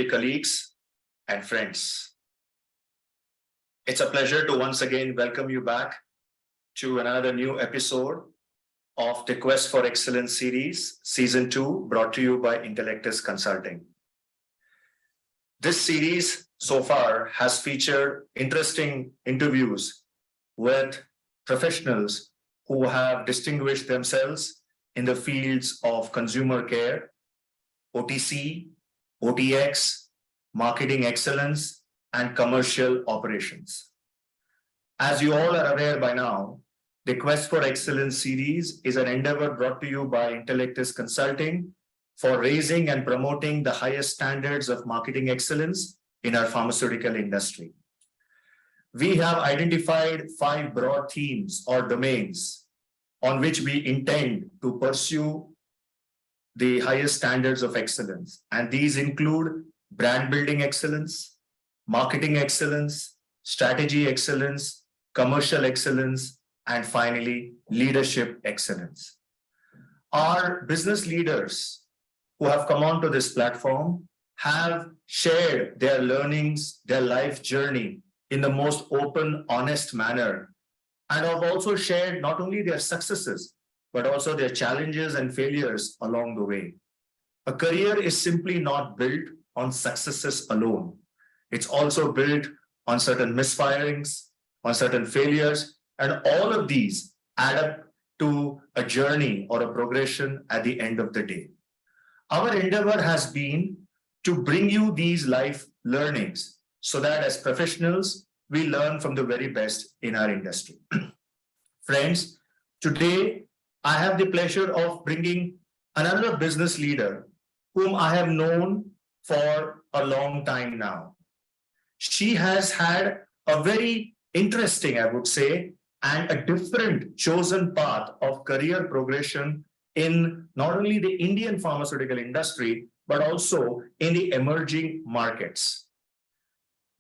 Oncology colleagues and friends. It's a pleasure to once again welcome you back to another new episode of the Quest for Excellence series, Season 2, brought to you by Intellectus Consulting. This series so far has featured interesting interviews with professionals who have distinguished themselves in the fields of consumer care, OTC, OTX, marketing excellence, and commercial operations. As you all are aware by now, the Quest for Excellence series is an endeavor brought to you by Intellectus Consulting for raising and promoting the highest standards of marketing excellence in our pharmaceutical industry. We have identified 5 broad themes or domains on which we intend to pursue the highest standards of excellence. And these include brand building excellence, marketing excellence, strategy excellence, commercial excellence, and finally, leadership excellence. Our business leaders who have come onto this platform have shared their learnings, their life journey in the most open, honest manner, and have also shared not only their successes, but also their challenges and failures along the way. A career is simply not built on successes alone. It's also built on certain misfirings, on certain failures, and all of these add up to a journey or a progression at the end of the day. Our endeavor has been to bring you these life learnings so that as professionals, we learn from the very best in our industry. Friends, today I have the pleasure of bringing another business leader whom I have known for a long time now. She has had a very interesting, I would say, and a different chosen path of career progression in not only the Indian pharmaceutical industry, but also in the emerging markets.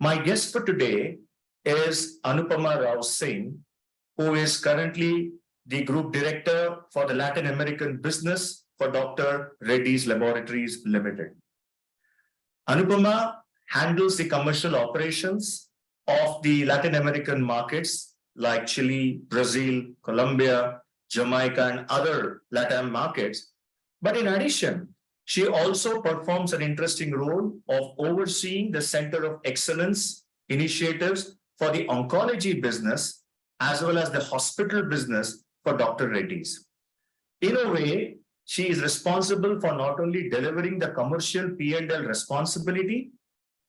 My guest for today is Anupama Singh, who is currently the Group Director for the Latin American business for Dr. Reddy's Laboratories Limited. Anupama handles the commercial operations of the Latin American markets like Chile, Brazil, Colombia, Jamaica, and other Latin markets. But in addition, she also performs an interesting role of overseeing the Center of Excellence initiatives for the oncology business, as well as the hospital business for Dr. Reddy's. In a way, she is responsible for not only delivering the commercial P&L responsibility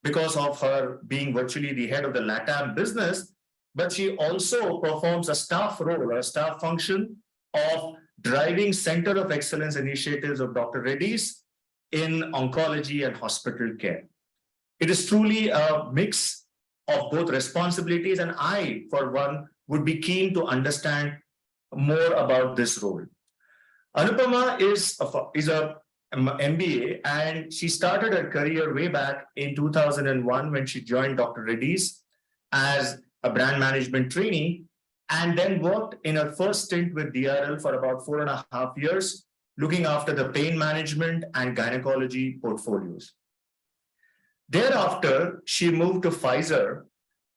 because of her being virtually the head of the LATAM business, but she also performs a staff role or a staff function of driving Center of Excellence initiatives of Dr. Reddy's in oncology and hospital care. It is truly a mix of both responsibilities, and I, for one, would be keen to understand more about this role. Anupama is a MBA, and she started her career way back in 2001 when she joined Dr. Reddy's as a brand management trainee, and then worked in her first stint with DRL for about 4.5 years, looking after the pain management and gynecology portfolios. Thereafter, she moved to Pfizer,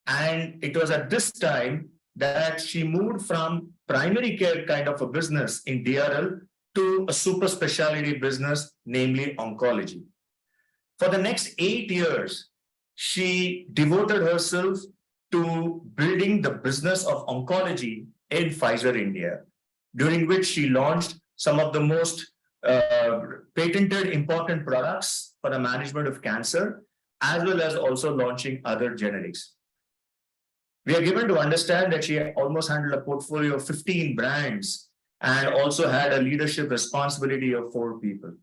and it was at this time that she moved from primary care kind of a business in DRL to a super specialty business, namely oncology. For the next 8 years, she devoted herself to building the business of oncology in Pfizer India, during which she launched some of the most patented important products for the management of cancer, as well as also launching other generics. We are given to understand that she almost handled a portfolio of 15 brands and also had a leadership responsibility of 4 people.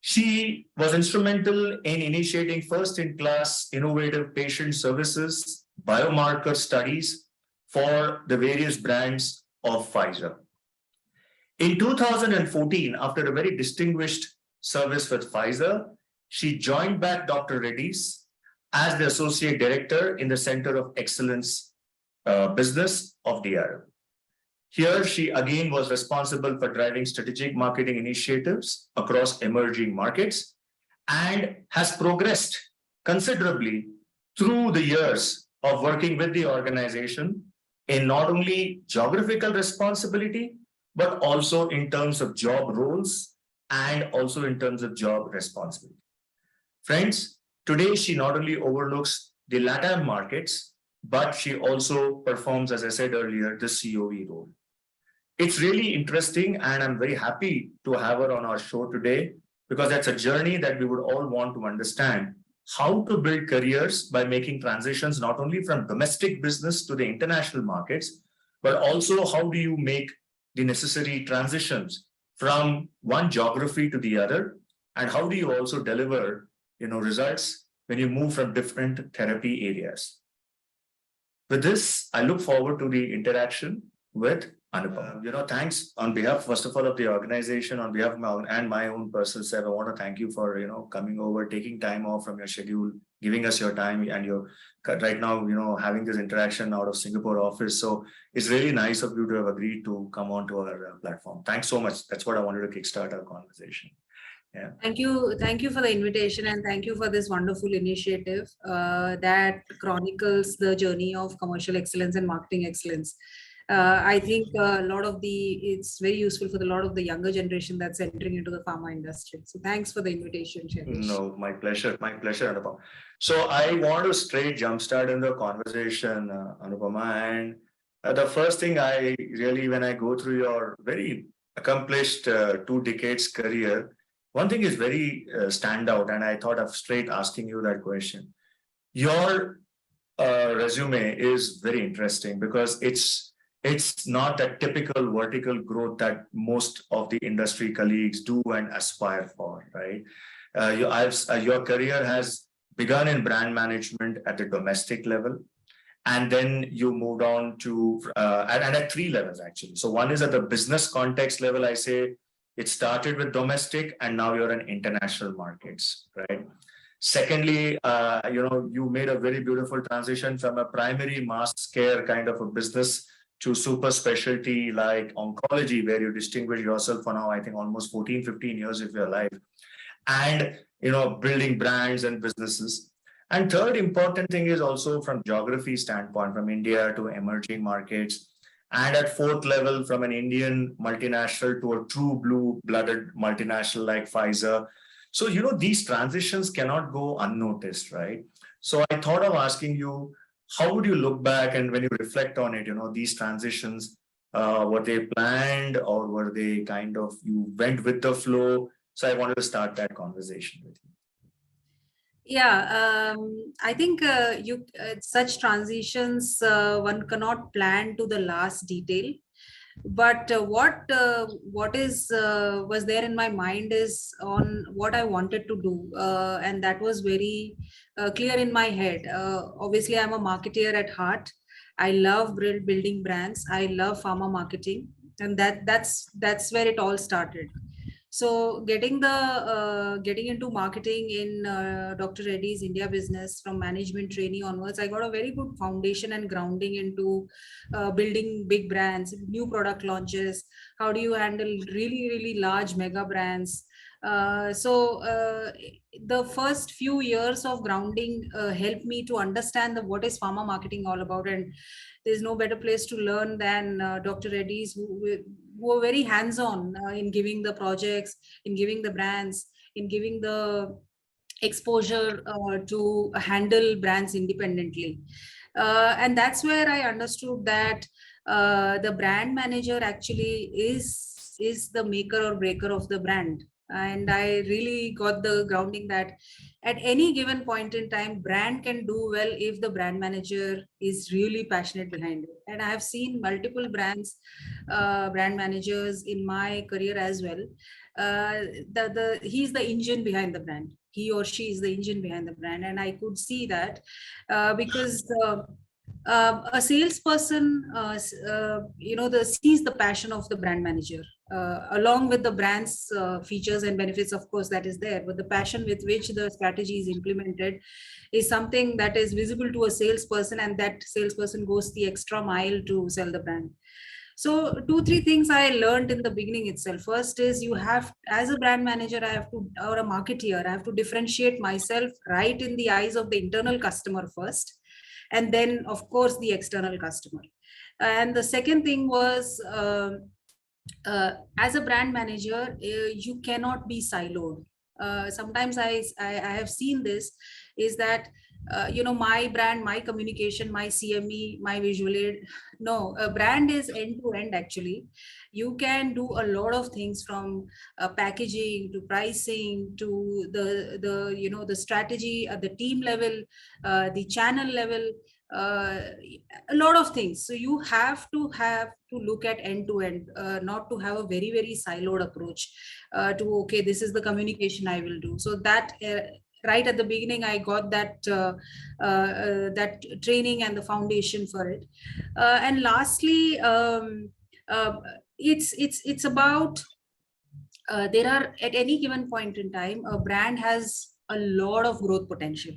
She was instrumental in initiating first-in-class innovative patient services, biomarker studies for the various brands of Pfizer. In 2014, after a very distinguished service with Pfizer, she joined back Dr. Reddy's as the Associate Director in the Center of Excellence business of DRL. Here, she again was responsible for driving strategic marketing initiatives across emerging markets and has progressed considerably through the years of working with the organization in not only geographical responsibility, but also in terms of job roles and also in terms of job responsibility. Friends, today she not only overlooks the LATAM markets, but she also performs, as I said earlier, the COE role. It's really interesting, and I'm very happy to have her on our show today because that's a journey that we would all want to understand how to build careers by making transitions not only from domestic business to the international markets, but also how do you make the necessary transitions from one geography to the other, and how do you also deliver results when you move from different therapy areas. With this, I look forward to the interaction with Anupama. Thanks on behalf, first of all, of the organization, on behalf of my own personal self. I want to thank you for coming over, taking time off from your schedule, giving us your time, and you're right now having this interaction out of Singapore office. So it's really nice of you to have agreed to come on to our platform. Thanks so much. That's what I wanted to kickstart our conversation. Yeah. Thank you for the invitation, and thank you for this wonderful initiative that chronicles the journey of commercial excellence and marketing excellence. I think it's very useful for a lot of the younger generation that's entering into the pharma industry. So thanks for the invitation, Shailesh. No, my pleasure, Anupama. So I want to straight jumpstart in the conversation, Anupama. And the first thing when I go through your very accomplished 2 decades career, one thing is very stand out, and I thought of straight asking you that question. Your resume is very interesting because it's not that typical vertical growth that most of the industry colleagues do and aspire for, right? Your career has begun in brand management at the domestic level, and then you moved on to and at 3 levels actually. So one is at the business context level. I say it started with domestic, and now you're in international markets, right? Secondly, you made a very beautiful transition from a primary mass care kind of a business to super specialty like oncology, where you distinguish yourself for now, I think almost 14, 15 years of your life, and building brands and businesses. And third important thing is also from geography standpoint, from India to emerging markets. And at 4th level, from an Indian multinational to a true blue-blooded multinational like Pfizer. So, these transitions cannot go unnoticed, right? So I thought of asking you, how would you look back and when you reflect on it, these transitions, were they planned or were they kind of, you went with the flow? So I wanted to start that conversation with you. Yeah, I think such transitions one cannot plan to the last detail. But what was there in my mind is on what I wanted to do, and that was very clear in my head. Obviously, I'm a marketeer at heart. I love building brands. I love pharma marketing, and that's where it all started. So getting into marketing in Dr. Reddy's India business from management trainee onwards, I got a very good foundation and grounding into building big brands, new product launches. How do you handle really, really large mega brands? The first few years of grounding helped me to understand what is pharma marketing all about. And there's no better place to learn than Dr. Reddy's, who were very hands-on in giving the projects, in giving the brands, in giving the exposure to handle brands independently. And that's where I understood that the brand manager actually is the maker or breaker of the brand. And I really got the grounding that at any given point in time, brand can do well if the brand manager is really passionate behind it. And I have seen multiple brand managers in my career as well. He's the engine behind the brand. He or she is the engine behind the brand. And I could see that because a salesperson, sees the passion of the brand manager, along with the brand's features and benefits, of course, that is there. But the passion with which the strategy is implemented is something that is visible to a salesperson, and that salesperson goes the extra mile to sell the brand. So 2 3 things I learned in the beginning itself. First is, you have, as a brand manager, I have to, or a marketeer, I have to differentiate myself right in the eyes of the internal customer first, and then of course the external customer. And the second thing was, as a brand manager, you cannot be siloed. Sometimes I have seen this, is that my brand, my communication, my CME, my visual aid. No, a brand is end to end actually. You can do a lot of things, from packaging to pricing to the strategy at the team level, the channel level, uh, a lot of things. So you have to look at end to end, not to have a very very siloed approach to, okay, this is the communication I will do. So that, right at the beginning, I got that training and the foundation for it. And lastly, uh, it's about, there are, at any given point in time, a brand has a lot of growth potential.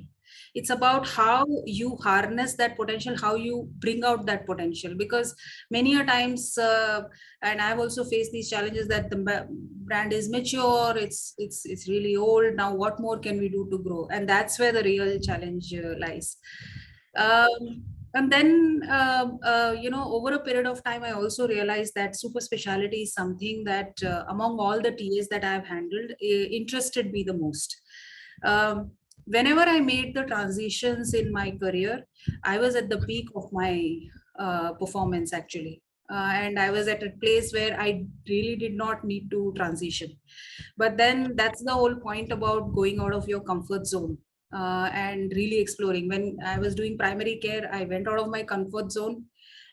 It's about how you harness that potential, how you bring out that potential. Because many a times, and I've also faced these challenges, that the brand is mature, it's really old. Now what more can we do to grow? And that's where the real challenge lies. And then, over a period of time, I also realized that super specialty is something that, among all the TAs that I've handled, interested me the most. Whenever I made the transitions in my career, I was at the peak of my performance actually. And I was at a place where I really did not need to transition. But then that's the whole point about going out of your comfort zone, and really exploring. When I was doing primary care, I went out of my comfort zone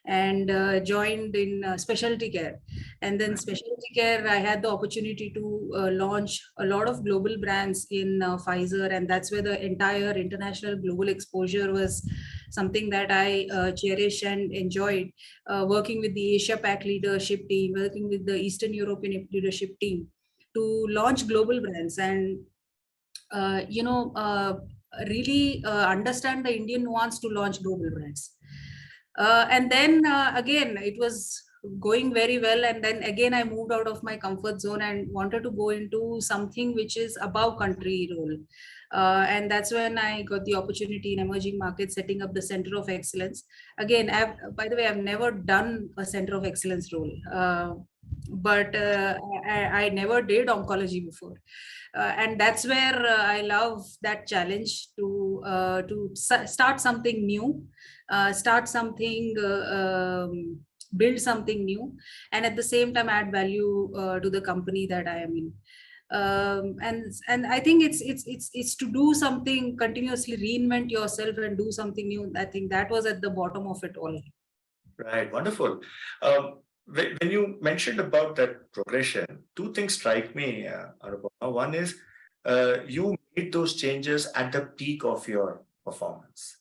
and joined in specialty care. And then specialty care, I had the opportunity to launch a lot of global brands in Pfizer, and that's where the entire international global exposure was something that I cherish and enjoyed. Working with the Asia Pac leadership team, working with the Eastern European leadership team to launch global brands, and uh, you know uh, really understand the Indian nuance to launch global brands. And then again, it was going very well, and then again I moved out of my comfort zone and wanted to go into something which is above country role. And that's when I got the opportunity in emerging markets, setting up the center of excellence. Again, by the way, I've never done a center of excellence role, but I never did oncology before. And that's where I love that challenge to start something new, start something, build something new, and at the same time add value to the company that I am in. And I think it's to do something, continuously reinvent yourself and do something new. I think that was at the bottom of it all. Right, wonderful. When you mentioned about that progression, two things strike me, Anupama. One is you made those changes at the peak of your performance.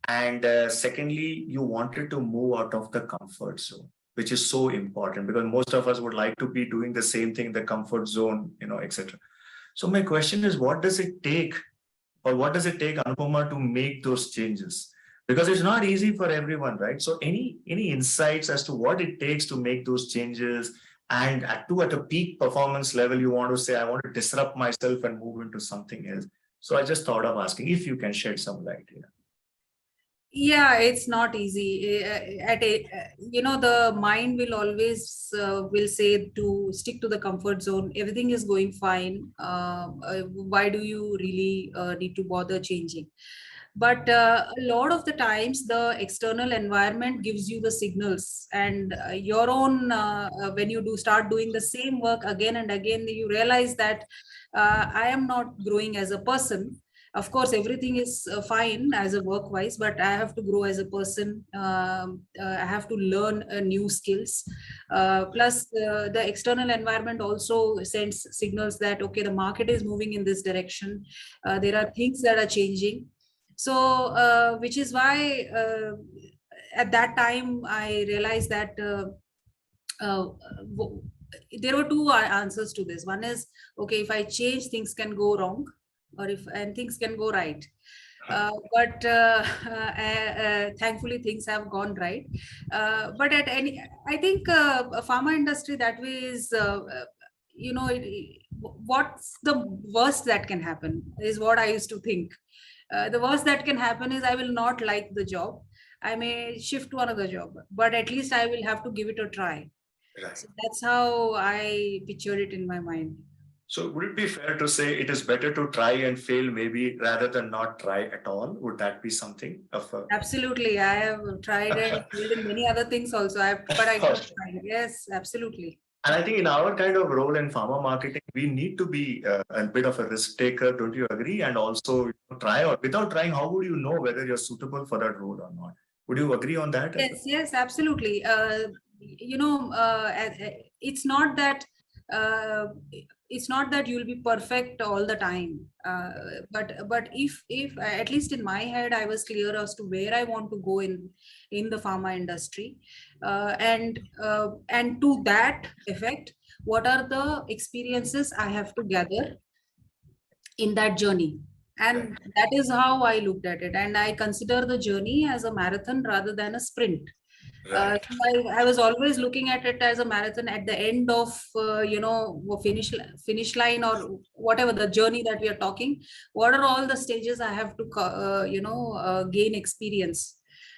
And secondly, you wanted to move out of the comfort zone, which is so important because most of us would like to be doing the same thing in the comfort zone, etc. So my question is, what does it take, or what does it take, Anupama, to make those changes? Because it's not easy for everyone, right? So any insights as to what it takes to make those changes, and at a peak performance level, you want to say, I want to disrupt myself and move into something else. So I just thought of asking if you can shed some light here. Yeah, it's not easy. The mind will always will say to stick to the comfort zone. Everything is going fine. Why do you really need to bother changing? But a lot of the times, the external environment gives you the signals, and your own, when you do start doing the same work again and again, you realize that I am not growing as a person. Of course, everything is fine as a work wise, but I have to grow as a person. I have to learn new skills. Plus, the external environment also sends signals that, okay, the market is moving in this direction. There are things that are changing. So which is why at that time I realized that there were two answers to this. One is, okay, if I change, things can go wrong, or if and things can go right. But thankfully things have gone right. But I think a pharma industry that way is, what's the worst that can happen is what I used to think. The worst that can happen is I will not like the job. I may shift to another job, but at least I will have to give it a try. Right. So that's how I pictured it in my mind. So would it be fair to say it is better to try and fail maybe rather than not try at all? Would that be something of a... Absolutely. I have tried and failed in many other things also. But I kept trying. Yes, absolutely. And I think in our kind of role in pharma marketing, we need to be a bit of a risk taker. Don't you agree? And also try, or without trying, how would you know whether you're suitable for that role or not? Would you agree on that? Yes, absolutely. It's not that uh, you'll be perfect all the time. But if at least in my head I was clear as to where I want to go in the pharma industry, and to that effect, what are the experiences I have to gather in that journey. And that is how I looked at it. And I consider the journey as a marathon rather than a sprint. Right. I was always looking at it as a marathon. At the end of finish line, or whatever the journey that we are talking, what are all the stages I have to gain experience.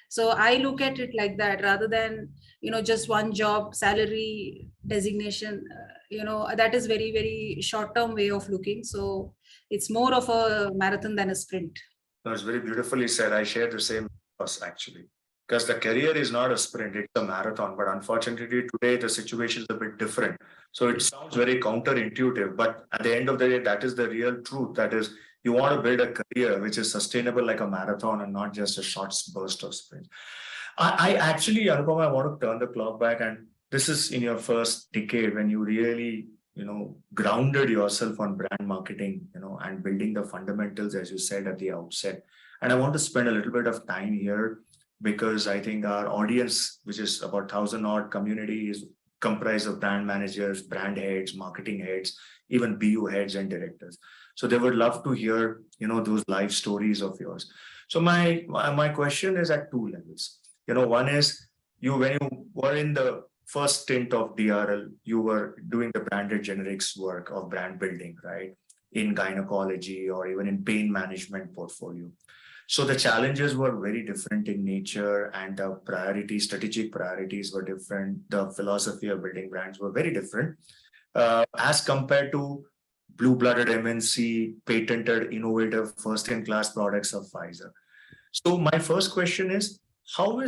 So I look at it like that, rather than just one job, salary, designation. That is very, very short term way of looking. So it's more of a marathon than a sprint. That was very beautifully said. I share the same thoughts actually. Because the career is not a sprint, it's a marathon. But unfortunately, today the situation is a bit different. So it sounds very counterintuitive, but at the end of the day, that is the real truth. That is, you want to build a career which is sustainable like a marathon and not just a short burst of sprint. I actually, Anupama, I want to turn the clock back, and this is in your first decade when you really, grounded yourself on brand marketing, and building the fundamentals, as you said at the outset. And I want to spend a little bit of time here because I think our audience, which is about 1,000 odd community, is comprised of brand managers, brand heads, marketing heads, even BU heads and directors. So they would love to hear, those life stories of yours. So my question is at two levels. One is when you were in the first stint of DRL, you were doing the branded generics work of brand building, right? In gynecology or even in pain management portfolio. So the challenges were very different in nature, and the strategic priorities were different. The philosophy of building brands were very different as compared to blue-blooded MNC, patented, innovative, first-in-class products of Pfizer. So my first question is, when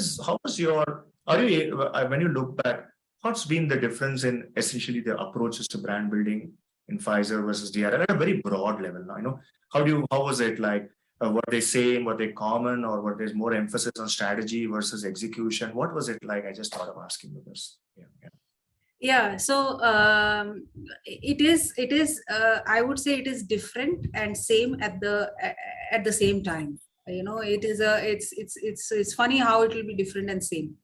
you look back, what's been the difference in essentially the approaches to brand building in Pfizer versus DRL at a very broad level? Now, how was it like? Were they same, were they common, or were there more emphasis on strategy versus execution? What was it like? I just thought of asking you this. Yeah, so it is I would say it is different and same at the same time. It's funny how it will be different and same.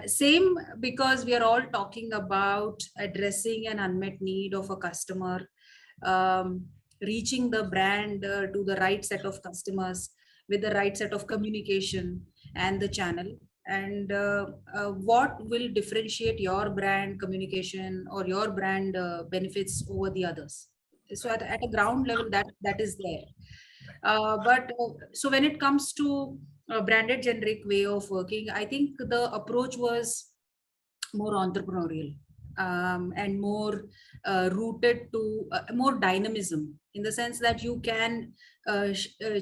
Same because we are all talking about addressing an unmet need of a customer, reaching the brand to the right set of customers with the right set of communication and the channel. And what will differentiate your brand communication or your brand benefits over the others? So at a ground level, that is there. So when it comes to a branded generic way of working, I think the approach was more entrepreneurial, and more rooted to more dynamism, in the sense that you can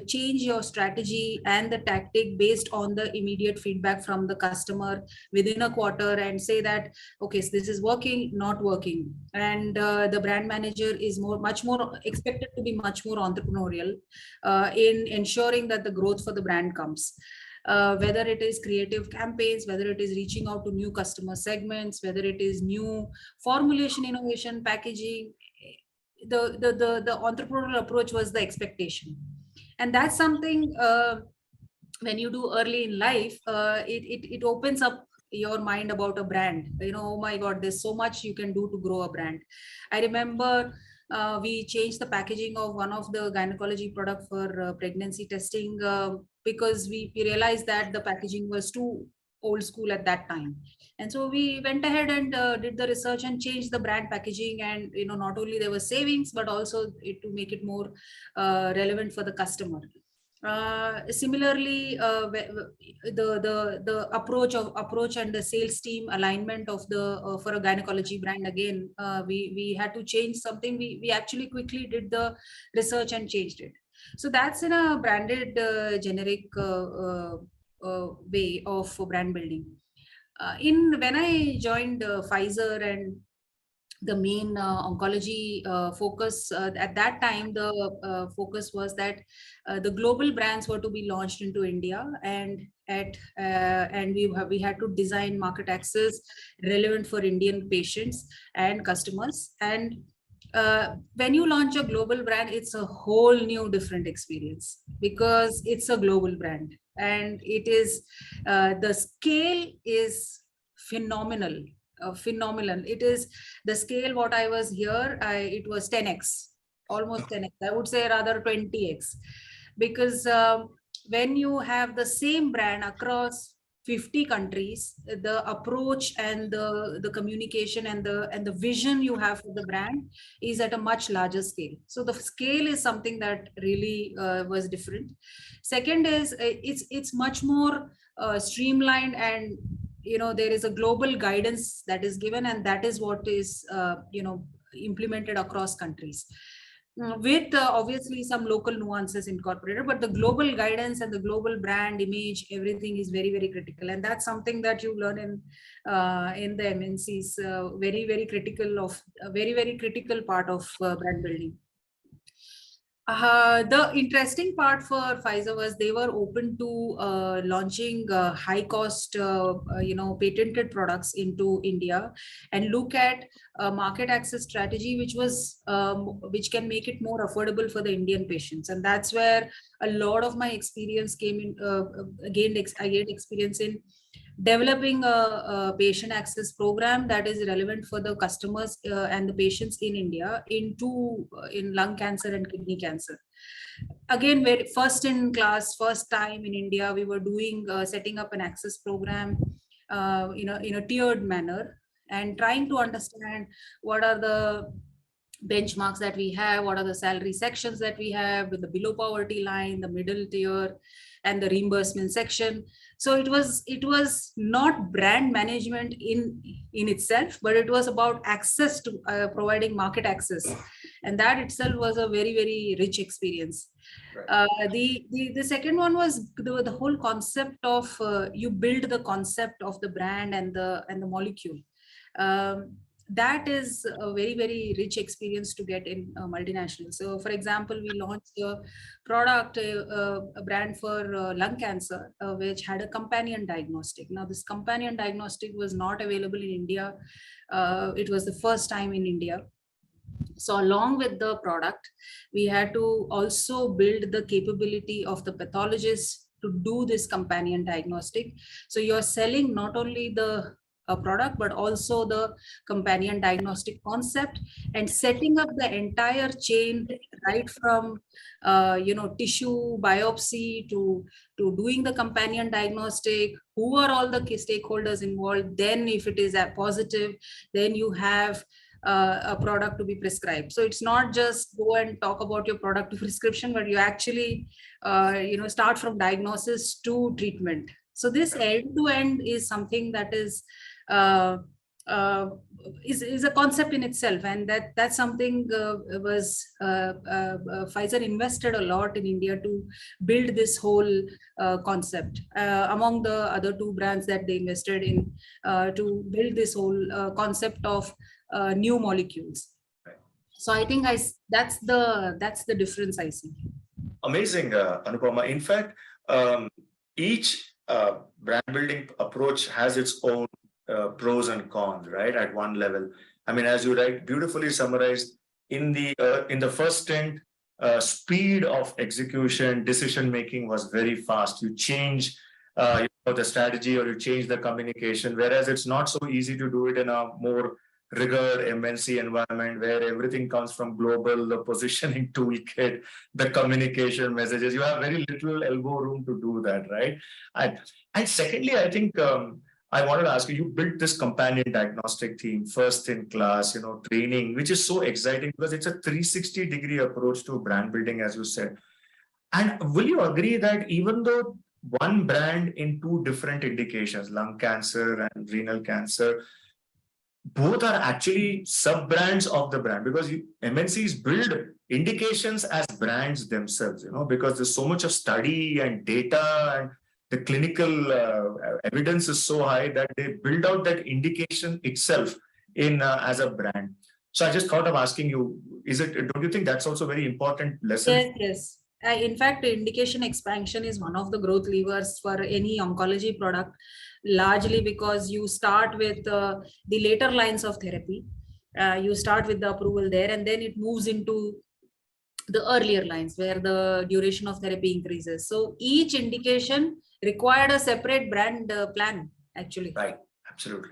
change your strategy and the tactic based on the immediate feedback from the customer within a quarter, and say that, okay, so this is working, not working. And the brand manager is much more expected to be much more entrepreneurial in ensuring that the growth for the brand comes. Whether it is creative campaigns, whether it is reaching out to new customer segments, whether it is new formulation, innovation, packaging, the entrepreneurial approach was the expectation. And that's something when you do early in life, it opens up your mind about a brand. Oh my God, there's so much you can do to grow a brand. I remember we changed the packaging of one of the gynecology product for pregnancy testing because we realized that the packaging was too old school at that time. And so we went ahead and did the research and changed the brand packaging. And not only there was savings, but also to make it more relevant for the customer. Similarly, the approach and the sales team alignment of the for a gynecology brand, again we had to change something. We actually quickly did the research and changed it. So that's in a branded generic way of brand building. In when I joined Pfizer, and the main oncology focus at that time, the focus was that the global brands were to be launched into India, and we had to design market access relevant for Indian patients and customers. And when you launch a global brand, it's a whole new different experience because it's a global brand, and it is the scale is phenomenal. Phenomenal. It is the scale what I was here, it was 10x, almost 10x. I would say rather 20x, because when you have the same brand across 50 countries, the approach and the communication and the vision you have for the brand is at a much larger scale. So the scale is something that really was different. Second is it's much more streamlined, and there is a global guidance that is given, and that is what is implemented across countries, with obviously some local nuances incorporated, but the global guidance and the global brand image, everything is very, very critical. And that's something that you learn in the MNCs, very, very critical of a very, very critical part of brand building. The interesting part for Pfizer was they were open to launching high cost, patented products into India, and look at a market access strategy which can make it more affordable for the Indian patients. And that's where a lot of my experience came in. I gained experience in developing a patient access program that is relevant for the customers and the patients in India in lung cancer and kidney cancer. Again, first in class, first time in India, we were doing setting up an access program in a tiered manner, and trying to understand what are the benchmarks that we have, what are the salary sections that we have, with the below poverty line, the middle tier, and the reimbursement section. So it was not brand management in itself, but it was about access to providing market access, and that itself was a very, very rich experience. Right. The second one was the whole concept of you build the concept of the brand and the molecule. That is a very, very rich experience to get in multinational. So for example, we launched a product, a brand for lung cancer, which had a companion diagnostic. Now this companion diagnostic was not available in India. It was the first time in India. So along with the product, we had to also build the capability of the pathologist to do this companion diagnostic. So you're selling not only the product, but also the companion diagnostic concept, and setting up the entire chain, right from tissue biopsy to doing the companion diagnostic. Who are all the stakeholders involved? Then if it is a positive, then you have a product to be prescribed. So it's not just go and talk about your product to prescription, but you actually start from diagnosis to treatment. So this end-to-end is something that is a concept in itself, and that's something Pfizer invested a lot in India to build this whole concept, among the other two brands that they invested in to build this whole concept of new molecules. Right. So I think that's the difference I see. Amazing, Anupama. In fact, each brand building approach has its own pros and cons, right? At one level, I mean, as you beautifully summarized, in the first stint, speed of execution, decision making was very fast. You change the strategy, or you change the communication, whereas it's not so easy to do it in a more rigor MNC environment where everything comes from global, the positioning toolkit, the communication messages. You have very little elbow room to do that, right? And secondly, I think I wanted to ask you, you built this companion diagnostic team, first in class, training, which is so exciting because it's a 360-degree approach to brand building, as you said. And will you agree that even though one brand in two different indications, lung cancer and renal cancer, both are actually sub-brands of the brand, because MNCs build indications as brands themselves, because there's so much of study and data, and the clinical evidence is so high that they build out that indication itself in as a brand. So I just thought of asking you, don't you think that's also a very important lesson? Yes, yes. In fact, indication expansion is one of the growth levers for any oncology product, largely because you start with the later lines of therapy. You start with the approval there, and then it moves into the earlier lines where the duration of therapy increases. So each indication required a separate brand plan, actually. Right. Absolutely.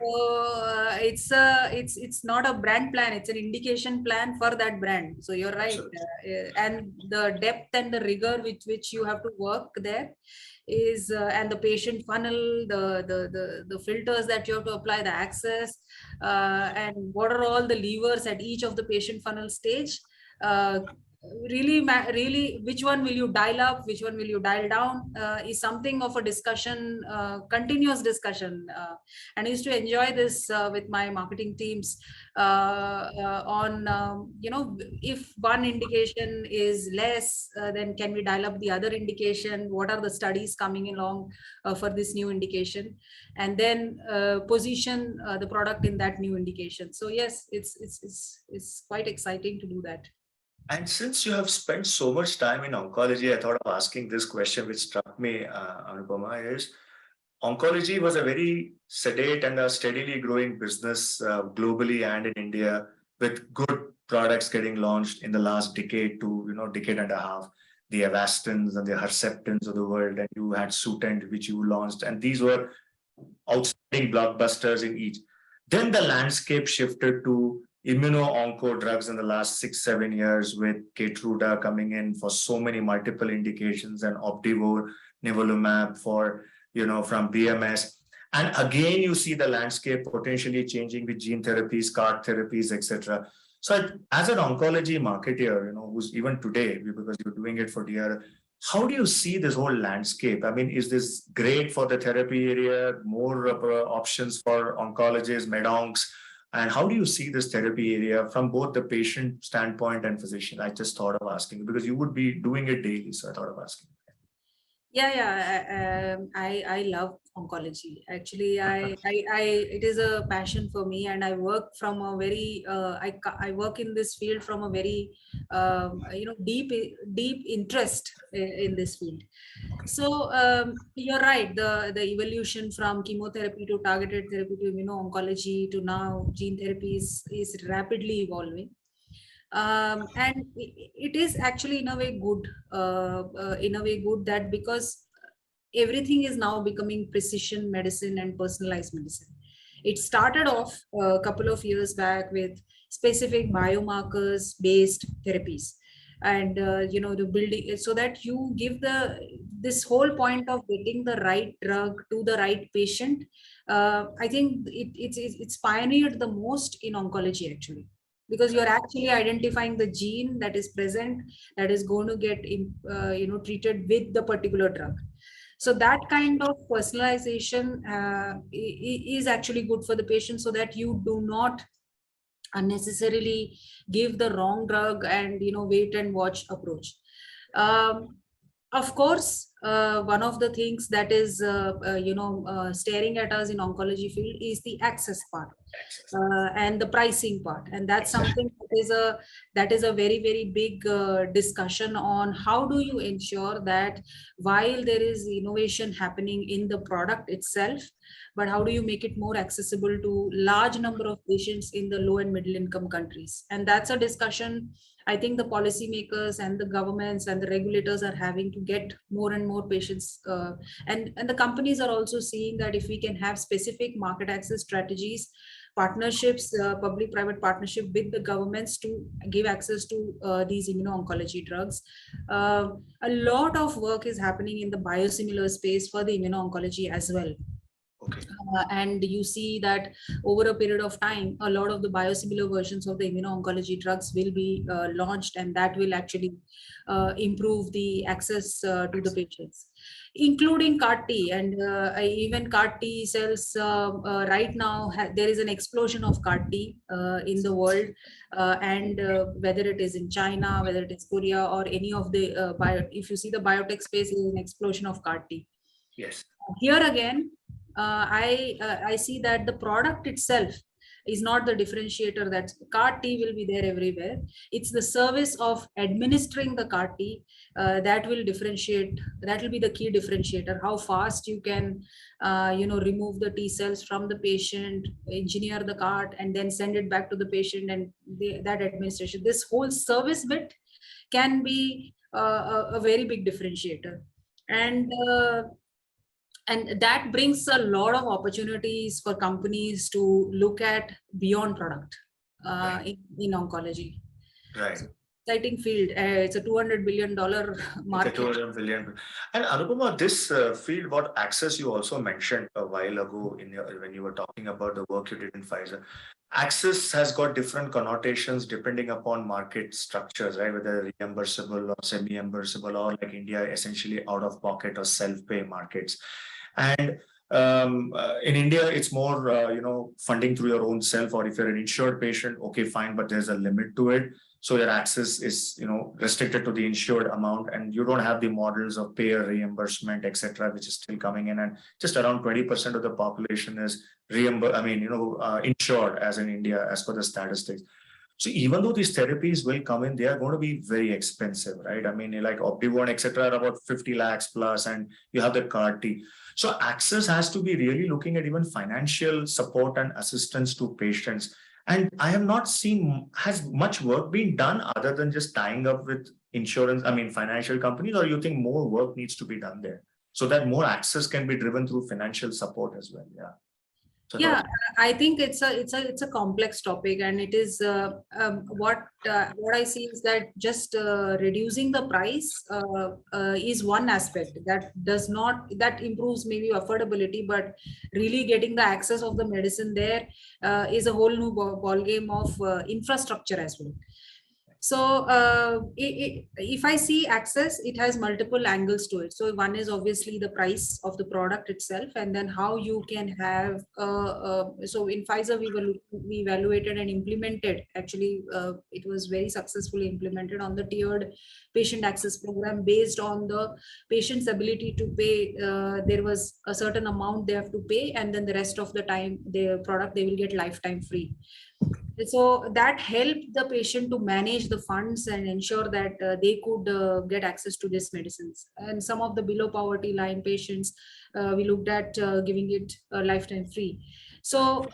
So it's not a brand plan, it's an indication plan for that brand. So you're right. And the depth and the rigor with which you have to work there is and the patient funnel, the filters that you have to apply, the access, and what are all the levers at each of the patient funnel stage. Really, which one will you dial up, which one will you dial down, is something of a discussion, continuous discussion. And I used to enjoy this with my marketing teams on, if one indication is less, then can we dial up the other indication? What are the studies coming along for this new indication? And then position the product in that new indication. So yes, it's quite exciting to do that. And since you have spent so much time in oncology, I thought of asking this question, which struck me, Anupama, is oncology was a very sedate and a steadily growing business globally and in India, with good products getting launched in the last decade to decade and a half. The Avastins and the Herceptins of the world, and you had Sutent, which you launched, and these were outstanding blockbusters in each. Then the landscape shifted to immuno-onco drugs in the last 6-7 years, with Keytruda coming in for so many multiple indications, and Opdivo, nivolumab from BMS. And again, you see the landscape potentially changing with gene therapies, CAR therapies, etc. So as an oncology marketer, who's even today, because you're doing it for DRL, how do you see this whole landscape? I mean, is this great for the therapy area, more options for oncologists, medoncs? And how do you see this therapy area from both the patient standpoint and physician? I just thought of asking, because you would be doing it daily. So I thought of asking. I love oncology. Actually, it is a passion for me, and I work from a very I work in this field from a very deep interest in this field. So you're right. The evolution from chemotherapy to targeted therapy to immuno-oncology to now gene therapy is rapidly evolving. And it is actually in a way good that because everything is now becoming precision medicine and personalized medicine. It started off a couple of years back with specific biomarkers based therapies, and the building, so that you give this whole point of getting the right drug to the right patient. I think it's pioneered the most in oncology, actually, because you're actually identifying the gene that is present, that is going to get treated with the particular drug. So that kind of personalization is actually good for the patient, so that you do not unnecessarily give the wrong drug and wait and watch approach. Of course, one of the things that is staring at us in oncology field is the access part and the pricing part, and that's something that is a very, very big discussion on how do you ensure that while there is innovation happening in the product itself, but how do you make it more accessible to large number of patients in the low and middle income countries? And that's a discussion I think the policymakers and the governments and the regulators are having to get more and more patients. And the companies are also seeing that if we can have specific market access strategies partnerships, public-private partnership with the governments to give access to these immuno-oncology drugs. A lot of work is happening in the biosimilar space for the immuno-oncology as well. Okay. And you see that over a period of time, a lot of the biosimilar versions of the immuno-oncology drugs will be launched, and that will actually improve the access to the patients, including CAR-T. And even CAR-T cells right now, there is an explosion of CAR-T in the world. And whether it is in China, whether it is Korea, or any of the if you see the biotech space, is an explosion of CAR-T. Yes. Here again, I see that the product itself is not the differentiator. That CAR-T will be there everywhere. It's the service of administering the CAR-T that will differentiate. That will be the key differentiator. How fast you can, remove the T cells from the patient, engineer the CAR, and then send it back to the patient, and that administration. This whole service bit can be a very big differentiator, and that brings a lot of opportunities for companies to look at beyond product in oncology. Right. So, exciting field. It's a $200 billion market. It's a $200 billion. And Anupama, this field, what access you also mentioned a while ago when you were talking about the work you did in Pfizer. Access has got different connotations depending upon market structures, right? Whether reimbursable or semi-reimbursable, or like India, essentially out of pocket or self-pay markets. And in India, it's more, funding through your own self, or if you're an insured patient, okay, fine, but there's a limit to it. So your access is, restricted to the insured amount, and you don't have the models of payer reimbursement, etc., which is still coming in. And just around 20% of the population is insured as in India, as per the statistics. So even though these therapies will come in, they are going to be very expensive, right? I mean, like Optivone, etc., are about 50 lakhs plus, and you have the CAR-T. So access has to be really looking at even financial support and assistance to patients. And I have not seen, has much work been done other than just tying up with financial companies, or you think more work needs to be done there so that more access can be driven through financial support as well? Yeah. So yeah, I think it's a complex topic, and it is what I see is that just reducing the price is one aspect that improves maybe affordability, but really getting the access of the medicine there is a whole new ball game of infrastructure as well. So if I see access, it has multiple angles to it. So one is obviously the price of the product itself, and then how you can have. So in Pfizer, we evaluated and implemented. Actually, it was very successfully implemented on the tiered patient access program based on the patient's ability to pay. There was a certain amount they have to pay, and then the rest of the time, the product they will get lifetime free. So that helped the patient to manage the funds and ensure that they could get access to these medicines. And some of the below poverty line patients, we looked at giving it lifetime free. So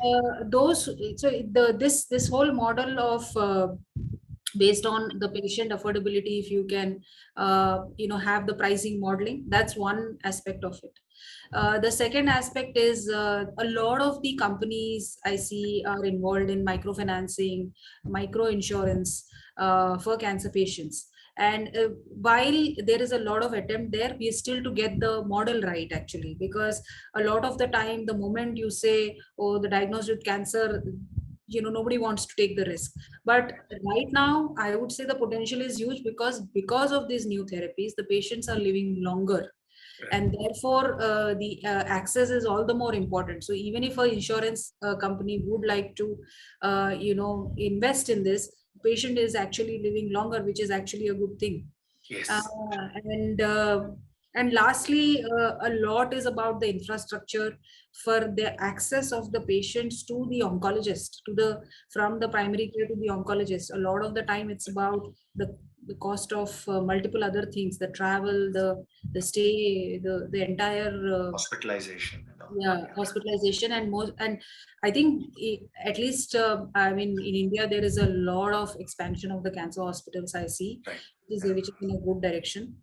this whole model of based on the patient affordability, if you can have the pricing modeling, that's one aspect of it. The second aspect is a lot of the companies I see are involved in microfinancing, micro insurance for cancer patients. And while there is a lot of attempt there, we are still to get the model right, actually, because a lot of the time, the moment you say, oh, the diagnosed with cancer, nobody wants to take the risk. But right now, I would say the potential is huge because of these new therapies, the patients are living longer. And therefore, the access is all the more important. So even if an insurance company would like to, invest in this, patient is actually living longer, which is actually a good thing. yes. And lastly, a lot is about the infrastructure for the access of the patients to the oncologist, from the primary care to the oncologist. A lot of the time, it's about the cost of multiple other things, the travel, the stay, the entire hospitalization. Hospitalization, and I think at least in India there is a lot of expansion of the cancer hospitals I see, right, which is in a good direction.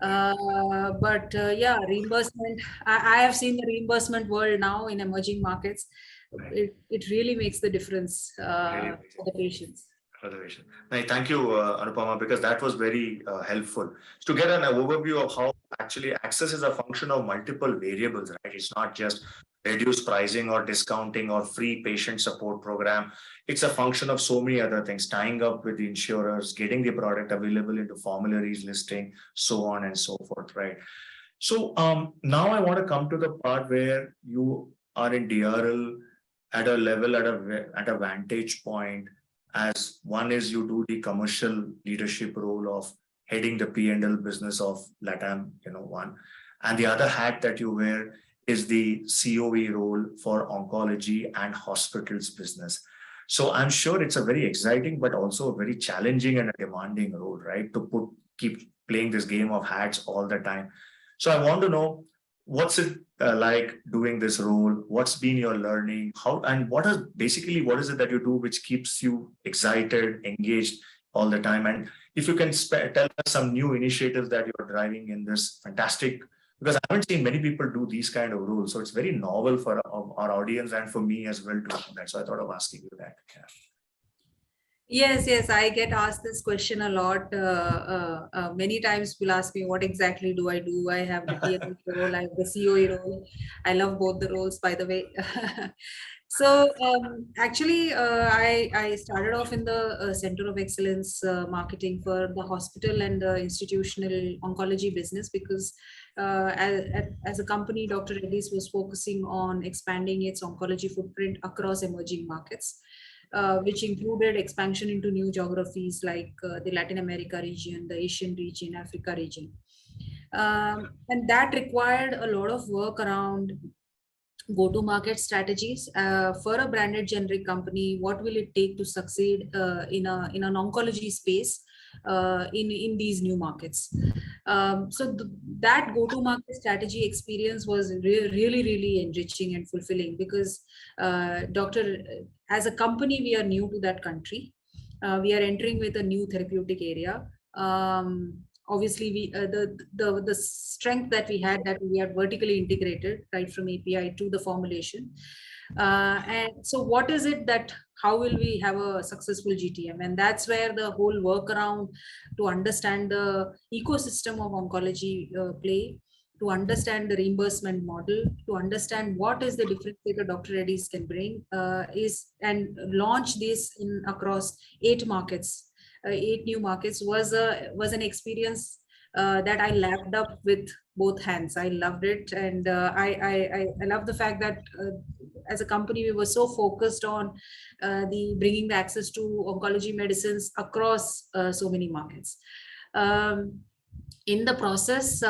But reimbursement, I have seen the reimbursement world now in emerging markets. it really makes the difference Really for the patients. Reservation. Thank you, Anupama, because that was very helpful. To get an overview of how actually access is a function of multiple variables, right? It's not just reduced pricing or discounting or free patient support program. It's a function of so many other things, tying up with the insurers, getting the product available into formularies, listing, so on and so forth, right? So now I want to come to the part where you are in DRL at a level, at a vantage point, as one is you do the commercial leadership role of heading the P&L business of LATAM, one. And the other hat that you wear is the COE role for oncology and hospitals business. So I'm sure it's a very exciting, but also a very challenging and a demanding role, right? To keep playing this game of hats all the time. So I want to know, what's it like doing this role? What's been your learning? How and what is it that you do which keeps you excited, engaged all the time? And if you can tell us some new initiatives that you're driving in this fantastic, because I haven't seen many people do these kind of roles, so it's very novel for our audience and for me as well to know that. So I thought of asking you that. Yeah. Yes, I get asked this question a lot. Many times people ask me, what exactly do I do? I have the PNL role, I have the COE role. I love both the roles, by the way. So actually, I started off in the Center of Excellence marketing for the hospital and the institutional oncology business because as a company, Dr. Reddy's was focusing on expanding its oncology footprint across emerging markets. Which included expansion into new geographies like the Latin America region, the Asian region, Africa region. And that required a lot of work around go-to-market strategies for a branded generic company. What will it take to succeed in an oncology space in these new markets? So that go-to-market strategy experience was really enriching and fulfilling because as a company, we are new to that country. We are entering with a new therapeutic area. Obviously, the strength that we had, that we are vertically integrated right from API to the formulation. And so what is it that, how will we have a successful GTM? And that's where the whole work around to understand the ecosystem of oncology play, to understand the reimbursement model, to understand what is the differentiator Dr. Reddy's can bring and launch this across 8 markets. 8 new markets was an experience that I lapped up with both hands. I loved it, and I love the fact that as a company we were so focused on the bringing the access to oncology medicines across so many markets. In the process,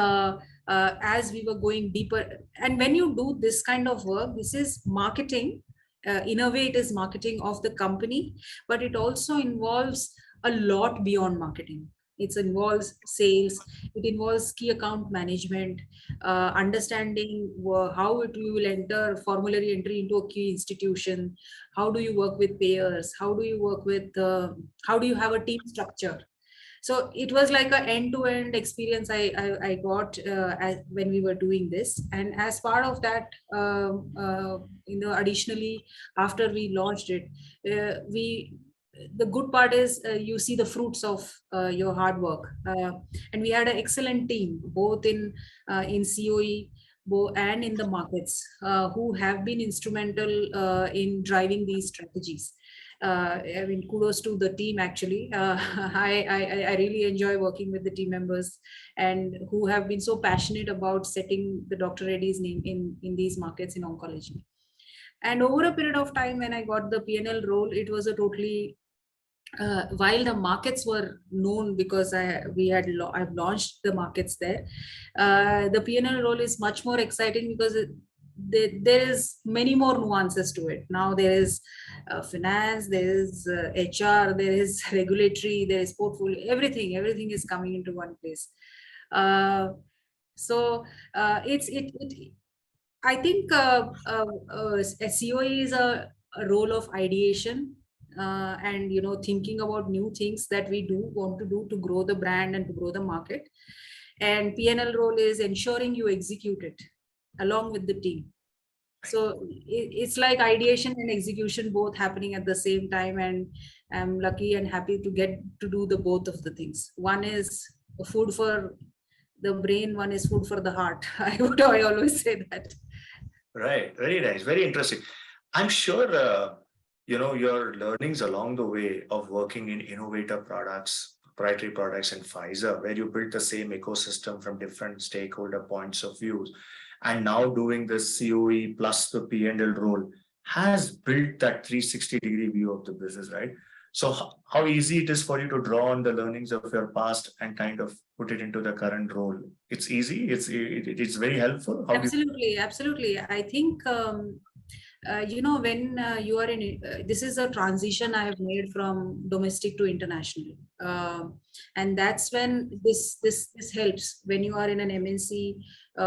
as we were going deeper, and when you do this kind of work, this is marketing. In a way, it is marketing of the company, but it also involves a lot beyond marketing. It involves sales, it involves key account management, understanding how you will enter formulary entry into a key institution, how do you work with payers, how do you work with, how do you have a team structure. So it was like an end-to-end experience I got when we were doing this. And as part of that, additionally, after we launched it, the good part is you see the fruits of your hard work. And we had an excellent team, both in COE and in the markets, who have been instrumental in driving these strategies. I mean, kudos to the team, actually. I really enjoy working with the team members and who have been so passionate about setting the Dr. Reddy's name in these markets in oncology. And over a period of time, when I got the P&L role, it was a totally, while the markets were known because I've launched the markets there, the P&L role is much more exciting because there is many more nuances to it. Now there is finance, there is HR, there is regulatory, there is portfolio, everything is coming into one place. So I think SEO is a role of ideation and thinking about new things that we want to do to grow the brand and to grow the market. And P&L role is ensuring you execute it along with the team. So it's like ideation and execution both happening at the same time, and I'm lucky and happy to get to do the both of the things. One is food for the brain, one is food for the heart. I always say that. Right, very nice, very interesting. I'm sure your learnings along the way of working in innovator products, proprietary products, and Pfizer, where you built the same ecosystem from different stakeholder points of views, and now doing this COE plus the P&L role has built that 360-degree view of the business, right? So how easy it is for you to draw on the learnings of your past and kind of put it into the current role? It's easy. It's very helpful. How do you? Absolutely, absolutely. I think when you are in this is a transition I have made from domestic to international, and that's when this helps when you are in an MNC,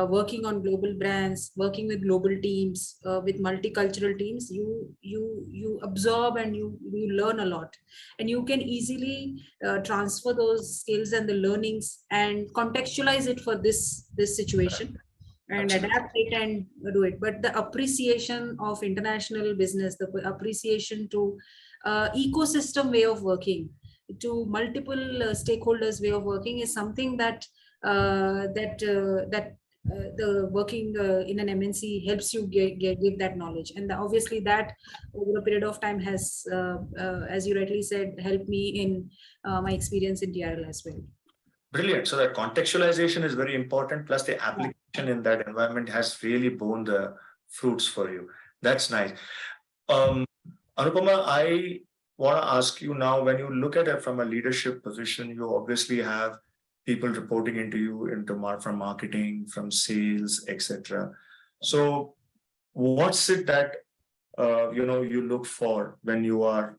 working on global brands, working with global teams, with multicultural teams. You absorb and you learn a lot, and you can easily transfer those skills and the learnings and contextualize it for this situation and Absolutely. adapt it and do it. But the appreciation of international business, the appreciation to ecosystem way of working, to multiple stakeholders way of working is something that the working in an MNC helps you give that knowledge. And obviously that over a period of time has, as you rightly said, helped me in my experience in DRL as well. Brilliant. So that contextualization is very important. Plus, the Yeah. application in that environment has really borne the fruits for you. That's nice. Anupama, I want to ask you now, when you look at it from a leadership position, you obviously have people reporting into you from marketing, from sales, etc. So, what's it that you look for when you are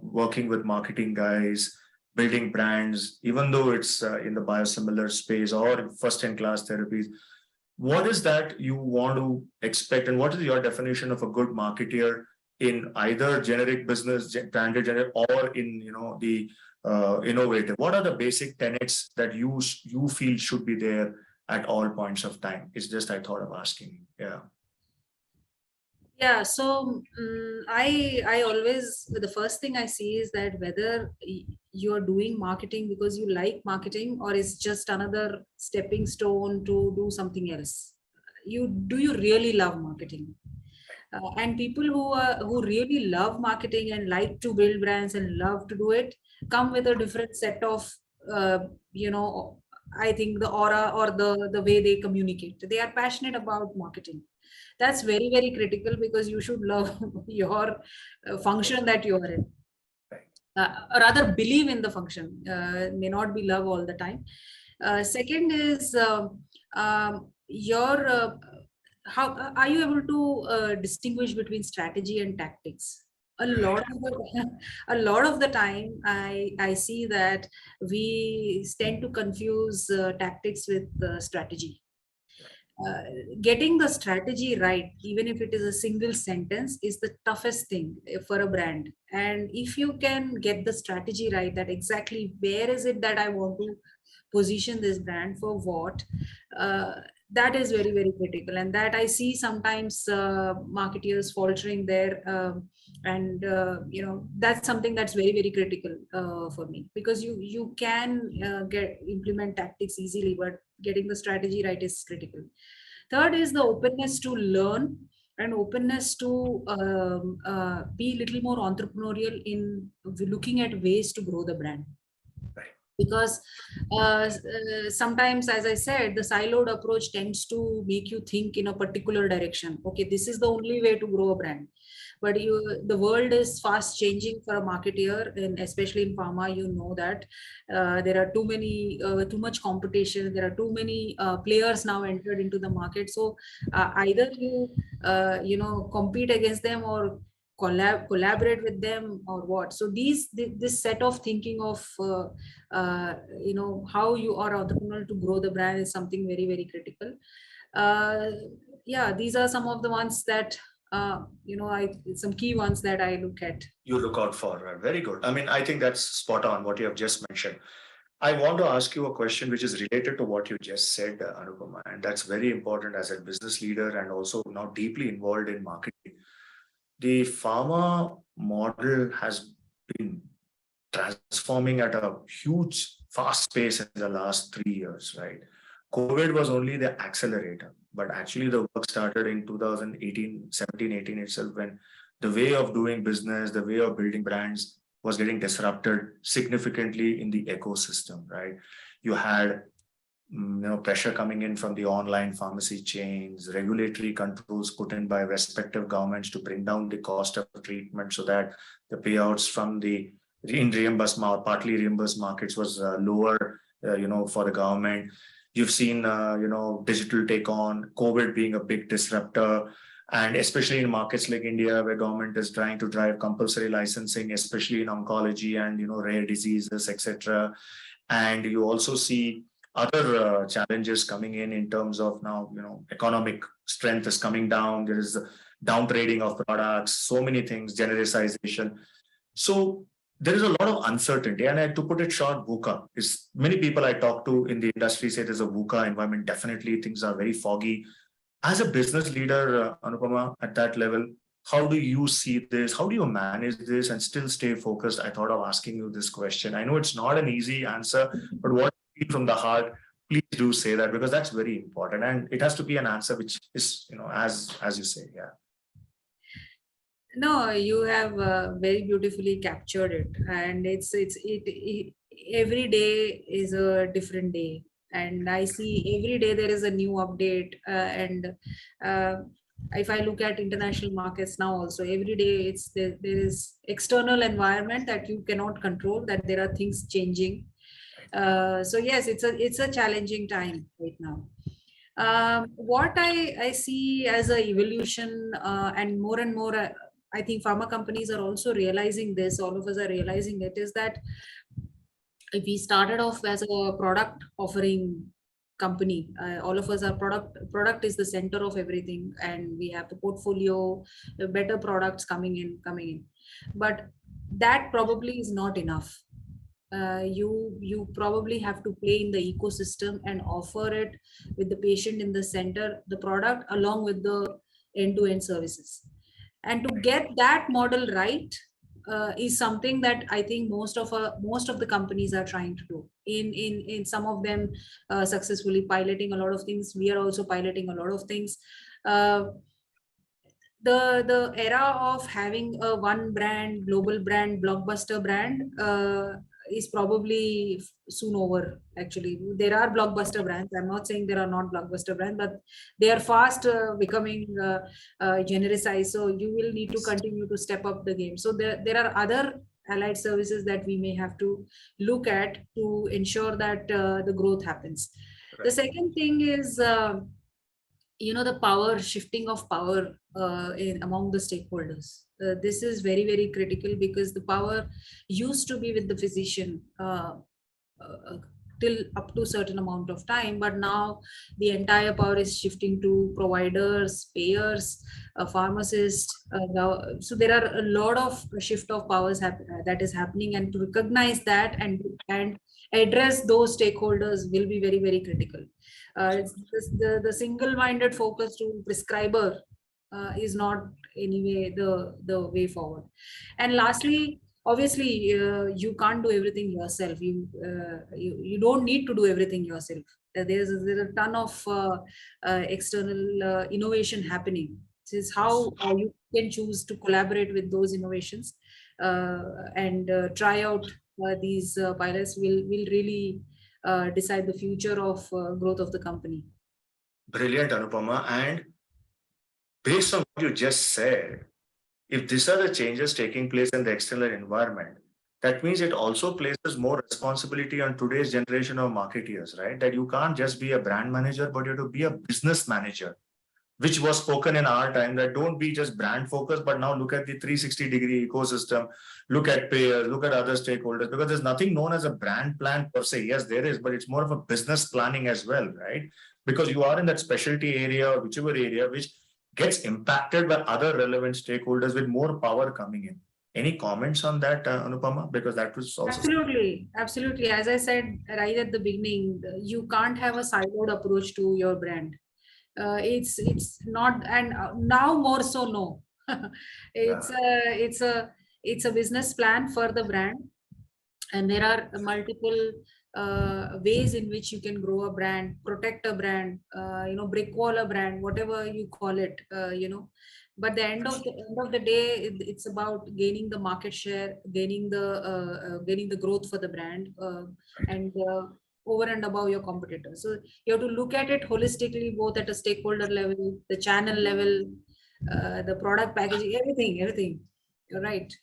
working with marketing guys, building brands, even though it's in the biosimilar space or first-in-class therapies? What is that you want to expect, and what is your definition of a good marketeer in either generic business, branded generic, or in the innovative? What are the basic tenets that you feel should be there at all points of time? It's just I thought of asking. Yeah. Yeah, so I always, the first thing I see is that whether you're doing marketing because you like marketing or it's just another stepping stone to do something else. You really love marketing? And people who really love marketing and like to build brands and love to do it come with a different set of uh, you know I think the aura or the way they communicate. They are passionate about marketing. That's very very critical because you should love your function that you are in, Right. or rather believe in the function. May not be love all the time. Second is your how are you able to distinguish between strategy and tactics? A lot of the, a lot of the time I see that we tend to confuse tactics with strategy. uh, Getting the strategy right, even if it is a single sentence, is the toughest thing for a brand. And if you can get the strategy right, that exactly where is it that I want to position this brand for what, uh, that is very very critical. And that I see sometimes marketeers faltering there, and that's something that's very very critical for me, because you can get implement tactics easily, but getting the strategy right is critical. Third is the openness to learn and openness to be a little more entrepreneurial in looking at ways to grow the brand. Because sometimes, as I said, the siloed approach tends to make you think in a particular direction. Okay, this is the only way to grow a brand. But the world is fast changing for a marketeer, and especially in pharma, you know that there are too much competition. There are too many players now entered into the market. So either you compete against them, or collaborate with them, or what. So this set of thinking of how you are entrepreneurial to grow the brand is something very very critical. uh, yeah, these are some of the ones that I some key ones that I look at. You look out for. Very good. I mean, I think that's spot on what you have just mentioned. I want to ask you a question which is related to what you just said, Anupama, and that's very important as a business leader and also now deeply involved in marketing. The pharma model has been transforming at a huge, fast pace in the last 3 years, right? COVID was only the accelerator, but actually the work started in 2018, 17, 18 itself when the way of doing business, the way of building brands was getting disrupted significantly in the ecosystem, right? You had pressure coming in from the online pharmacy chains, regulatory controls put in by respective governments to bring down the cost of treatment so that the payouts from the in reimbursed or partly reimbursed markets was lower, for the government. You've seen, digital take on, COVID being a big disruptor, and especially in markets like India, where government is trying to drive compulsory licensing, especially in oncology and rare diseases, etc. And you also see other challenges coming in terms of now, economic strength is coming down. There is down trading of products, so many things, genericization. So there is a lot of uncertainty. And to put it short, VUCA is many people I talk to in the industry say there's a VUCA environment. Definitely things are very foggy. As a business leader, Anupama, at that level, how do you see this? How do you manage this and still stay focused? I thought of asking you this question. I know it's not an easy answer, but what you feel from the heart, please do say that because that's very important. And it has to be an answer which is, as you say, yeah. No, you have very beautifully captured it, and every day is a different day, and I see every day there is a new update, and uh, if I look at international markets now, also every day there is external environment that you cannot control, that there are things changing. So yes, it's a challenging time right now. What I see as a evolution, and more, I think pharma companies are also realizing this. All of us are realizing it is that if we started off as a product offering company, all of us are product is the center of everything, and we have the portfolio, the better products coming in, but that probably is not enough. You probably have to play in the ecosystem and offer it with the patient in the center, the product along with the end-to-end services. And to get that model right is something that I think most of the companies are trying to do. In some of them successfully piloting a lot of things. We are also piloting a lot of things. Uh, the era of having a one brand, global brand, blockbuster brand is probably soon over. Actually, there are blockbuster brands. I'm not saying there are not blockbuster brands, but they are fast becoming genericized. So you will need to continue to step up the game. So there are other allied services that we may have to look at to ensure that the growth happens. Right. The second thing is the power shifting of power among the stakeholders. This is very, very critical because the power used to be with the physician till up to a certain amount of time, but now the entire power is shifting to providers, payers, pharmacists. So there are a lot of shift of powers that is happening, and to recognize that and address those stakeholders will be very, very critical. The single-minded focus to prescriber is not anyway the way forward. And lastly, obviously, you can't do everything yourself. You don't need to do everything yourself. There's a ton of external innovation happening. This is how you can choose to collaborate with those innovations and try out these pilots will really decide the future of growth of the company. Brilliant, Anupama. And based on what you just said, if these are the changes taking place in the external environment, that means it also places more responsibility on today's generation of marketeers, right? That you can't just be a brand manager, but you have to be a business manager, which was spoken in our time, that don't be just brand focused, but now look at the 360-degree ecosystem, look at payers, look at other stakeholders, because there's nothing known as a brand plan per se. Yes, there is, but it's more of a business planning as well, right? Because you are in that specialty area or whichever area which gets impacted by other relevant stakeholders with more power coming in. Any comments on that, Anupama? Because that was also Absolutely. As I said right at the beginning, you can't have a siloed approach to your brand. It's not, and now more so no. it's yeah, a business plan for the brand, and there are multiple ways in which you can grow a brand, protect a brand, brick wall a brand, whatever you call it, but the end of the day, it's about gaining the market share, gaining the growth for the brand, and over and above your competitors. So you have to look at it holistically, both at a stakeholder level, the channel level, the product packaging, everything. You're right.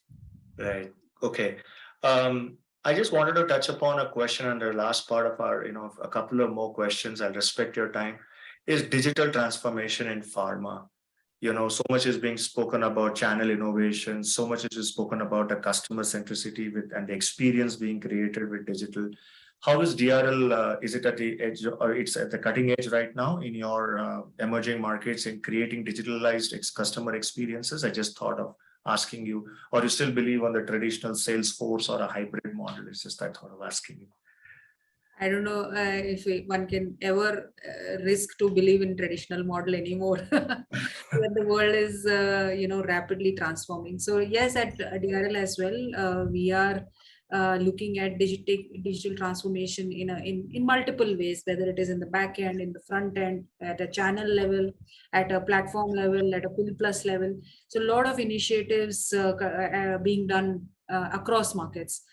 right. Okay. I just wanted to touch upon a question under the last part of our, a couple of more questions. I'll respect your time. Is digital transformation in pharma? So much is being spoken about channel innovation. So much is spoken about the customer centricity and the experience being created with digital. How is DRL? Is it at the edge or it's at the cutting edge right now in your emerging markets in creating digitalized customer experiences? I just thought of asking you, or you still believe on the traditional sales force or a hybrid model? It's just I thought of asking you. I don't know if one can ever risk to believe in traditional model anymore. When the world is, rapidly transforming. So yes, at DRL as well, we are looking at digital transformation in multiple ways, whether it is in the back end, in the front end, at a channel level, at a platform level, at a pull plus level. So a lot of initiatives being done across markets.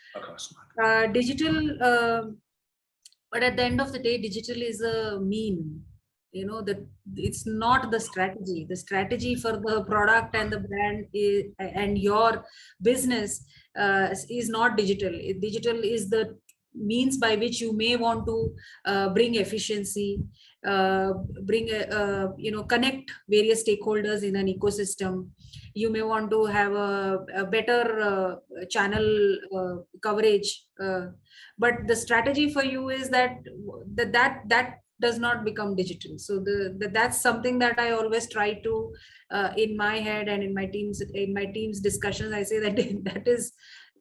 Digital. But at the end of the day, digital is a mean, that it's not the strategy for the product and the brand and your business is not digital. Digital is the means by which you may want to bring efficiency, connect various stakeholders in an ecosystem. You may want to have a better channel coverage, but the strategy for you is that does not become digital. So that's something that I always try to in my head and in my team's discussions. I say that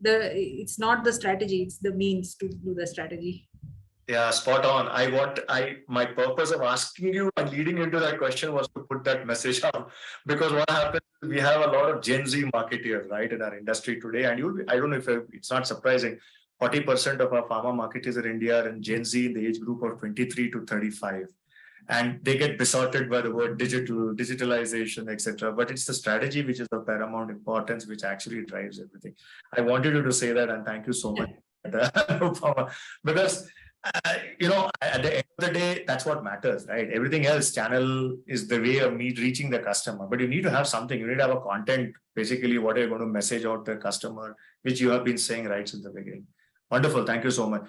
it's not the strategy, it's the means to do the strategy. Yeah, spot on. My purpose of asking you and leading into that question was to put that message out, because what happens, we have a lot of Gen Z marketeers, right, in our industry today. And I don't know if it's not surprising, 40% of our pharma marketers in India are in Gen Z in the age group of 23 to 35. And they get besotted by the word digitalization, etc. But it's the strategy which is of paramount importance, which actually drives everything. I wanted you to say that, and thank you so much. Because at the end of the day, that's what matters, right? Everything else, channel is the way of me reaching the customer. But you need to have something. You need to have a content, basically what you're going to message out to the customer, which you have been saying right since the beginning. Wonderful. Thank you so much.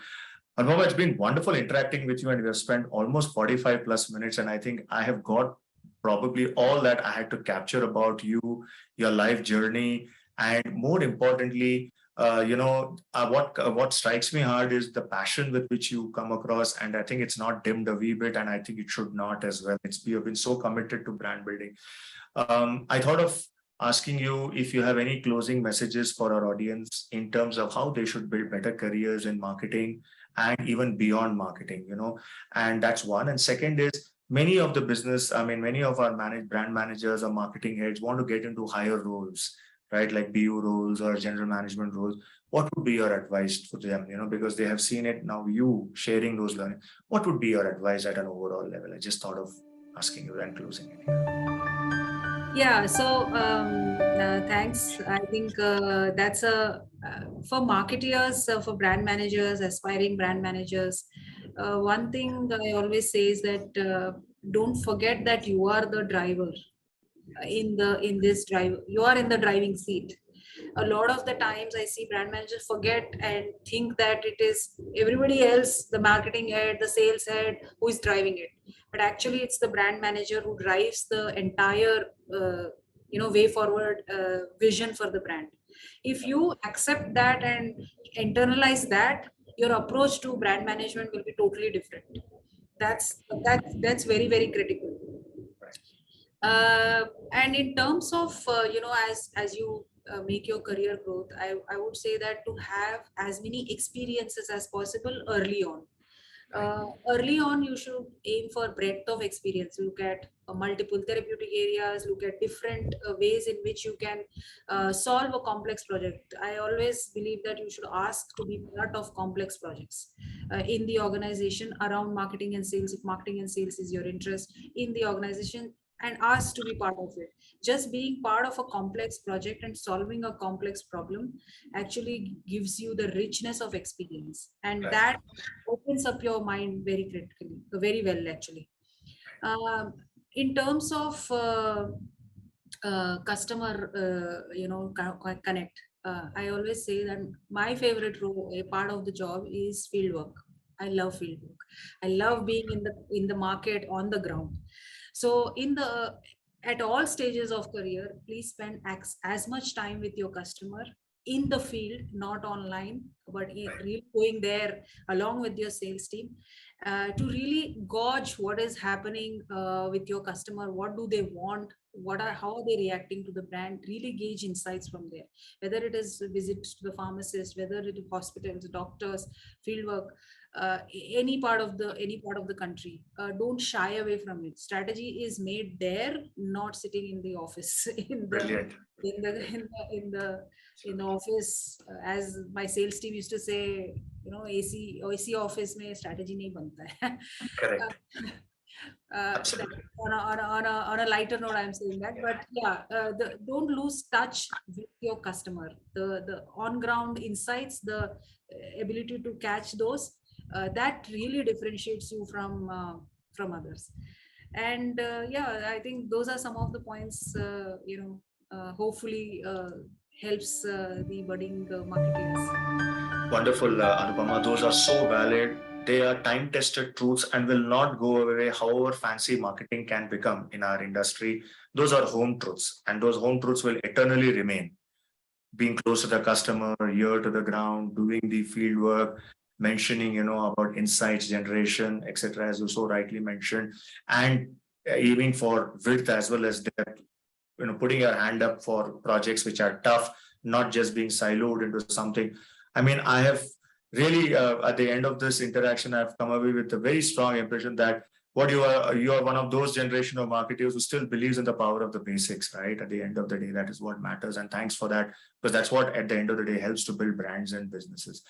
Anupama, it's been wonderful interacting with you, and we have spent almost 45 plus minutes. And I think I have got probably all that I had to capture about you, your life journey, and more importantly, what strikes me hard is the passion with which you come across, and I think it's not dimmed a wee bit, and I think it should not as well. You have been so committed to brand building. I thought of asking you if you have any closing messages for our audience in terms of how they should build better careers in marketing and even beyond marketing, and that's one. And second is, many of our brand managers or marketing heads want to get into higher roles, right? Like BU roles or general management roles. What would be your advice for them, because they have seen it now, you sharing those learning. What would be your advice at an overall level? I just thought of asking you and closing it. Yeah, so thanks. I think that's for marketeers, for brand managers, aspiring brand managers. One thing I always say is that don't forget that you are the driver in this drive. You are in the driving seat. A lot of the times I see brand managers forget and think that it is everybody else, the marketing head, the sales head, who is driving it. But actually it's the brand manager who drives the entire way forward vision for the brand. If you accept that and internalize that, your approach to brand management will be totally different. That's very, very critical. And in terms of as you make your career growth, I would say that to have as many experiences as possible early on. Early on, you should aim for breadth of experience. Look at multiple therapeutic areas, look at different ways in which you can solve a complex project. I always believe that you should ask to be part of complex projects in the organization around marketing and sales. If marketing and sales is your interest in the organization, and ask to be part of it. Just being part of a complex project and solving a complex problem actually gives you the richness of experience, and Right. that opens up your mind very critically, very well actually. Um, in terms of customer, connect. I always say that my favorite role, a part of the job, is field work. I love field work. I love being in the market on the ground. So at all stages of career, please spend as much time with your customer in the field, not online, but really going there along with your sales team to really gauge what is happening with your customer. What do they want? How are they reacting to the brand? Really gauge insights from there, whether it is visits to the pharmacist, whether it is hospitals, doctors, fieldwork, any part of the country. Don't shy away from it. Strategy is made there, not sitting in the office Brilliant. in the office. As my sales team used to say, AC office mein strategy nahi banta hai. Correct. So that Absolutely. on a lighter note, I'm saying that. But yeah, don't lose touch with your customer. The on ground insights, the ability to catch those, that really differentiates you from others. And yeah, I think those are some of the points. Hopefully helps the budding marketeers. Wonderful, Anupama. Those are so valid. They are time-tested truths and will not go away, however fancy marketing can become in our industry. Those are home truths, and those home truths will eternally remain. Being close to the customer, ear to the ground, doing the field work, mentioning, about insights generation, etc., as you so rightly mentioned, and aiming for width as well as depth. Putting your hand up for projects which are tough, not just being siloed into something. I mean, I have really, at the end of this interaction, I've come away with a very strong impression that what you are one of those generation of marketers who still believes in the power of the basics, right? At the end of the day, that is what matters. And thanks for that, because that's what at the end of the day helps to build brands and businesses.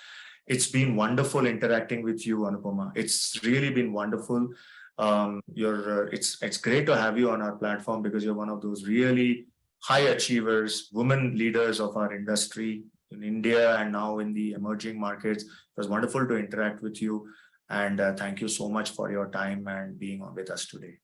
It's been wonderful interacting with you, Anupama. It's really been wonderful. It's great to have you on our platform because you're one of those really high achievers, women leaders of our industry in India and now in the emerging markets. It was wonderful to interact with you, and thank you so much for your time and being on with us today.